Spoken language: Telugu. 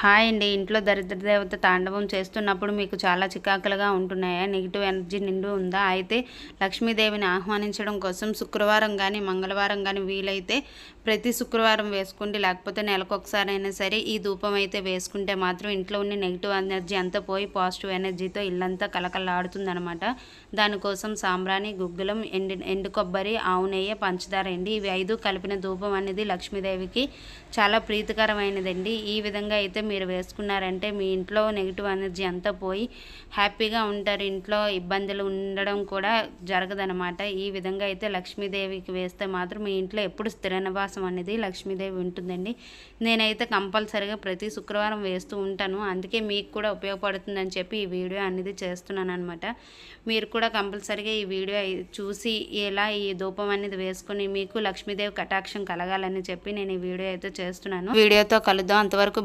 హాయ్ అండి. ఇంట్లో దరిద్ర దేవత తాండవం చేస్తున్నప్పుడు మీకు చాలా చికాకులుగా ఉంటున్నాయా? నెగిటివ్ ఎనర్జీ నిండు ఉందా? అయితే లక్ష్మీదేవిని ఆహ్వానించడం కోసం శుక్రవారం కానీ మంగళవారం కానీ వీలైతే ప్రతి శుక్రవారం వేసుకోండి. లేకపోతే నెలకొకసారి అయినా సరే ఈ ధూపం అయితే వేసుకుంటే మాత్రం ఇంట్లో ఉన్న నెగిటివ్ ఎనర్జీ అంతా పోయి పాజిటివ్ ఎనర్జీతో ఇల్లంతా కలకలాడుతుందనమాట. దానికోసం సాంబ్రాణి, గుగ్గులం, ఎండు కొబ్బరి, ఆవు నెయ్యి, పంచదార అండి. ఇవి 5 కలిపిన ధూపం అనేది లక్ష్మీదేవికి చాలా ప్రీతికరమైనదండి. ఈ విధంగా అయితే మీరు వేసుకున్నారంటే మీ ఇంట్లో నెగిటివ్ ఎనర్జీ అంతా పోయి హ్యాపీగా ఉంటారు. ఇంట్లో ఇబ్బందులు ఉండడం కూడా జరగదనమాట. ఈ విధంగా అయితే లక్ష్మీదేవికి వేస్తే మాత్రం మీ ఇంట్లో ఎప్పుడు స్థిర నివాసం అనేది లక్ష్మీదేవి ఉంటుందండి. నేనైతే కంపల్సరిగా ప్రతి శుక్రవారం వేస్తూ ఉంటాను. అందుకే మీకు కూడా ఉపయోగపడుతుందని చెప్పి ఈ వీడియో అనేది చేస్తున్నాను అనమాట. మీరు కూడా కంపల్సరిగా ఈ వీడియో చూసి ఇలా ఈ ధూపం అనేది వేసుకొని మీకు లక్ష్మీదేవి కటాక్షం కలగాలని చెప్పి నేను ఈ వీడియో అయితే చేస్తున్నాను. వీడియోతో కలుద్దాం. అంతవరకు